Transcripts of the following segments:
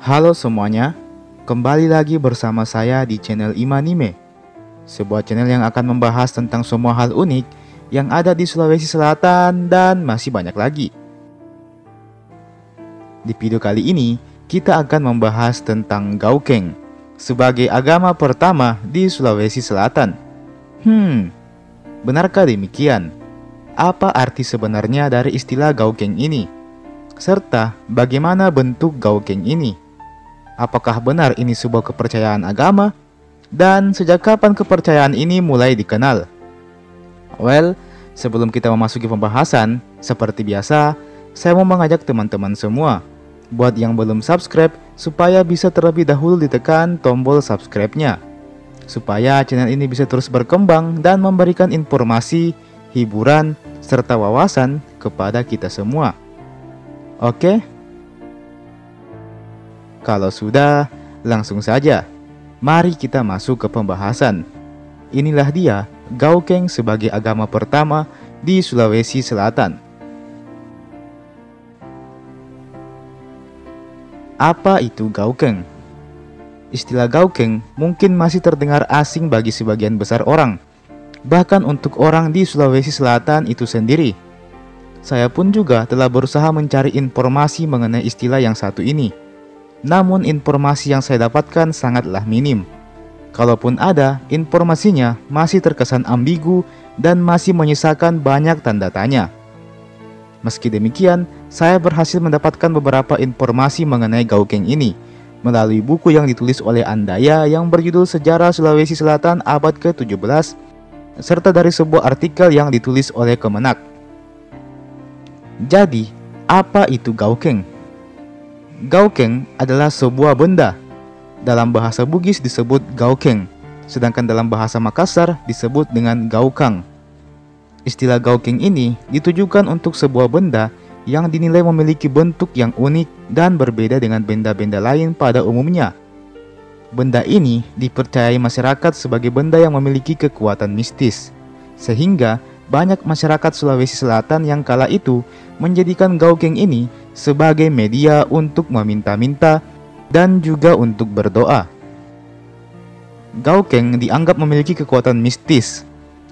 Halo semuanya, kembali lagi bersama saya di channel Imanime, sebuah channel yang akan membahas tentang semua hal unik yang ada di Sulawesi Selatan dan masih banyak lagi. Di video kali ini, kita akan membahas tentang Gaukeng sebagai agama pertama di Sulawesi Selatan. Benarkah demikian? Apa arti sebenarnya dari istilah Gaukeng ini? Serta bagaimana bentuk Gaukeng ini? Apakah benar ini sebuah kepercayaan agama? Dan sejak kapan kepercayaan ini mulai dikenal? Well, sebelum kita memasuki pembahasan, seperti biasa, saya mau mengajak teman-teman semua buat yang belum subscribe supaya bisa terlebih dahulu ditekan tombol subscribe-nya, supaya channel ini bisa terus berkembang dan memberikan informasi, hiburan, serta wawasan kepada kita semua. Oke? Kalau sudah, langsung saja. Mari kita masuk ke pembahasan. Inilah dia, Gaukeng sebagai agama pertama di Sulawesi Selatan. Apa itu Gaukeng? Istilah Gaukeng mungkin masih terdengar asing bagi sebagian besar orang, bahkan untuk orang di Sulawesi Selatan itu sendiri. Saya pun juga telah berusaha mencari informasi mengenai istilah yang satu ini. Namun informasi yang saya dapatkan sangatlah minim. Kalaupun ada, informasinya masih terkesan ambigu dan masih menyisakan banyak tanda tanya. Meski demikian, saya berhasil mendapatkan beberapa informasi mengenai Gaukeng ini melalui buku yang ditulis oleh Andaya yang berjudul Sejarah Sulawesi Selatan Abad ke-17, serta dari sebuah artikel yang ditulis oleh Kemenak. Jadi, apa itu Gaukeng? Gaukeng adalah sebuah benda. Dalam bahasa Bugis disebut Gaukeng, sedangkan dalam bahasa Makassar disebut dengan Gaukang. Istilah Gaukeng ini ditujukan untuk sebuah benda yang dinilai memiliki bentuk yang unik dan berbeda dengan benda-benda lain pada umumnya. Benda ini dipercayai masyarakat sebagai benda yang memiliki kekuatan mistis, sehingga banyak masyarakat Sulawesi Selatan yang kala itu menjadikan Gaukeng ini sebagai media untuk meminta-minta dan juga untuk berdoa. Gaukeng dianggap memiliki kekuatan mistis,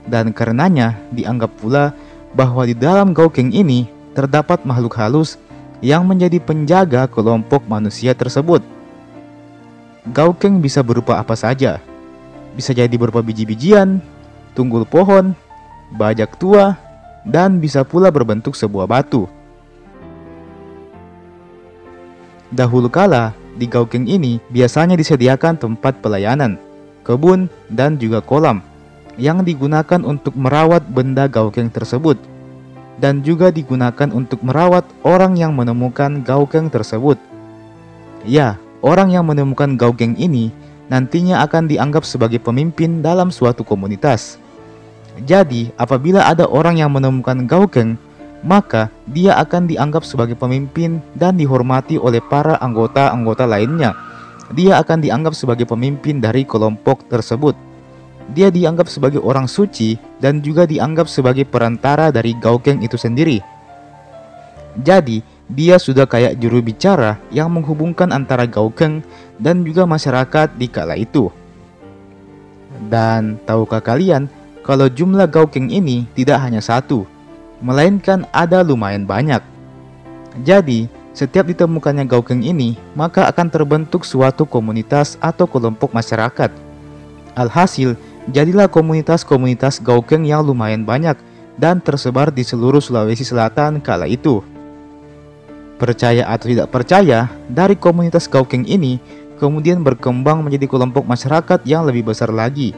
dan karenanya dianggap pula bahwa di dalam Gaukeng ini terdapat makhluk halus yang menjadi penjaga kelompok manusia tersebut. Gaukeng bisa berupa apa saja. Bisa jadi berupa biji-bijian, tunggul pohon, bajak tua, dan bisa pula berbentuk sebuah batu. Dahulu kala, di Gaukeng ini biasanya disediakan tempat pelayanan, kebun, dan juga kolam yang digunakan untuk merawat benda Gaukeng tersebut, dan juga digunakan untuk merawat orang yang menemukan Gaukeng tersebut. Ya, orang yang menemukan Gaukeng ini nantinya akan dianggap sebagai pemimpin dalam suatu komunitas. Jadi, apabila ada orang yang menemukan Gaukeng, maka dia akan dianggap sebagai pemimpin dan dihormati oleh para anggota-anggota lainnya. Dia akan dianggap sebagai pemimpin dari kelompok tersebut. Dia dianggap sebagai orang suci dan juga dianggap sebagai perantara dari Gaukeng itu sendiri. Jadi, dia sudah kayak juru bicara yang menghubungkan antara Gaukeng dan juga masyarakat di kala itu. Dan tahukah kalian kalau jumlah Gaukeng ini tidak hanya satu, melainkan ada lumayan banyak. Jadi, setiap ditemukannya Gaukeng ini, maka akan terbentuk suatu komunitas atau kelompok masyarakat. Alhasil, jadilah komunitas-komunitas Gaukeng yang lumayan banyak dan tersebar di seluruh Sulawesi Selatan kala itu. Percaya atau tidak percaya, dari komunitas Gaukeng ini kemudian berkembang menjadi kelompok masyarakat yang lebih besar lagi,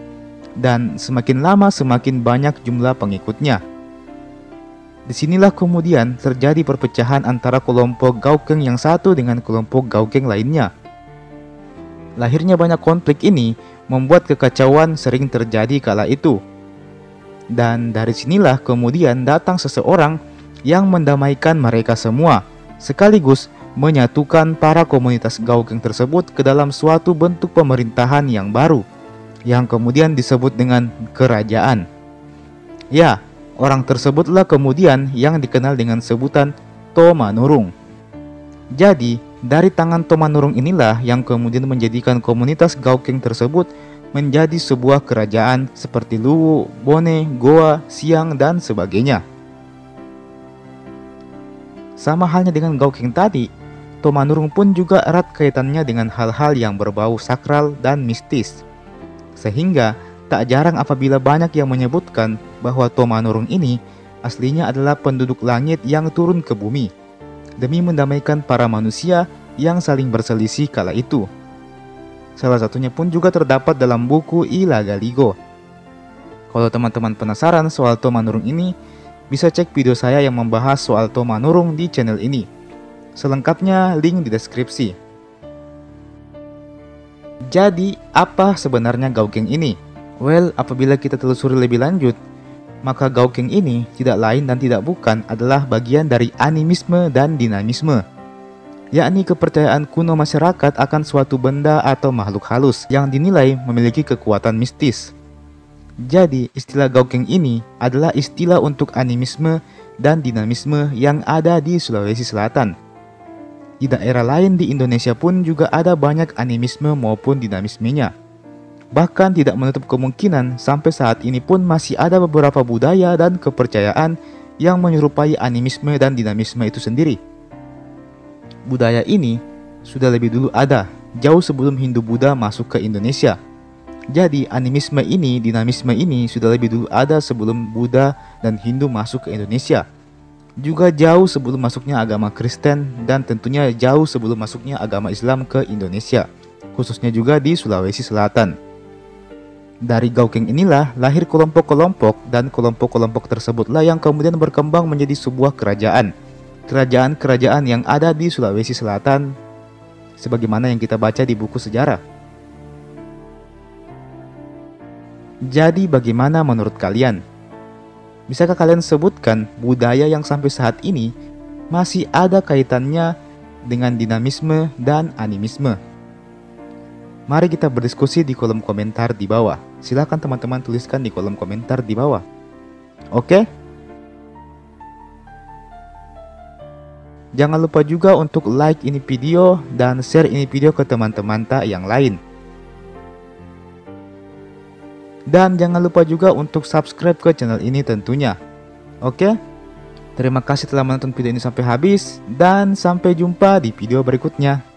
dan semakin lama semakin banyak jumlah pengikutnya. Disinilah kemudian terjadi perpecahan antara kelompok Gaukeng yang satu dengan kelompok Gaukeng lainnya. Lahirnya banyak konflik ini membuat kekacauan sering terjadi kala itu. Dan dari sinilah kemudian datang seseorang yang mendamaikan mereka semua, sekaligus menyatukan para komunitas Gaukeng tersebut ke dalam suatu bentuk pemerintahan yang baru, yang kemudian disebut dengan kerajaan. Ya, orang tersebutlah kemudian yang dikenal dengan sebutan Tomanurung. Jadi, Dari tangan Tomanurung inilah yang kemudian menjadikan komunitas Gaokeng tersebut menjadi sebuah kerajaan seperti Luwu, Bone, Goa, Siang, dan sebagainya. Sama halnya dengan Gaokeng tadi, Tomanurung pun juga erat kaitannya dengan hal-hal yang berbau sakral dan mistis. Sehingga tak jarang apabila banyak yang menyebutkan bahwa Tomanurung ini aslinya adalah penduduk langit yang turun ke bumi demi mendamaikan para manusia yang saling berselisih kala itu. Salah satunya pun juga terdapat dalam buku Ilagaligo. Kalau teman-teman penasaran soal Tomanurung ini, bisa cek video saya yang membahas soal Tomanurung di channel ini. Selengkapnya link di deskripsi. Jadi, apa sebenarnya Gaokeng ini? Well, apabila kita telusuri lebih lanjut, maka Gaokeng ini tidak lain dan tidak bukan adalah bagian dari animisme dan dinamisme, yakni kepercayaan kuno masyarakat akan suatu benda atau makhluk halus yang dinilai memiliki kekuatan mistis. Jadi, istilah Gaokeng ini adalah istilah untuk animisme dan dinamisme yang ada di Sulawesi Selatan. Di daerah lain di Indonesia pun juga ada banyak animisme maupun dinamismenya. Bahkan tidak menutup kemungkinan sampai saat ini pun masih ada beberapa budaya dan kepercayaan yang menyerupai animisme dan dinamisme itu sendiri. Budaya ini sudah lebih dulu ada, jauh sebelum Hindu-Buddha masuk ke Indonesia. Jadi animisme ini, dinamisme ini sudah lebih dulu ada sebelum Buddha dan Hindu masuk ke Indonesia. Juga jauh sebelum masuknya agama Kristen dan tentunya jauh sebelum masuknya agama Islam ke Indonesia, khususnya juga di Sulawesi Selatan. Dari Gaokeng inilah lahir kelompok-kelompok dan kelompok-kelompok tersebutlah yang kemudian berkembang menjadi sebuah kerajaan. Kerajaan-kerajaan yang ada di Sulawesi Selatan sebagaimana yang kita baca di buku sejarah. Jadi bagaimana menurut kalian? Bisakah kalian sebutkan budaya yang sampai saat ini masih ada kaitannya dengan dinamisme dan animisme? Mari kita berdiskusi di kolom komentar di bawah. Silahkan teman-teman tuliskan di kolom komentar di bawah. Oke? Jangan lupa juga untuk like ini video dan share ini video ke teman-teman tak yang lain. Dan jangan lupa juga untuk subscribe ke channel ini tentunya. Oke? Terima kasih telah menonton video ini sampai habis dan sampai jumpa di video berikutnya.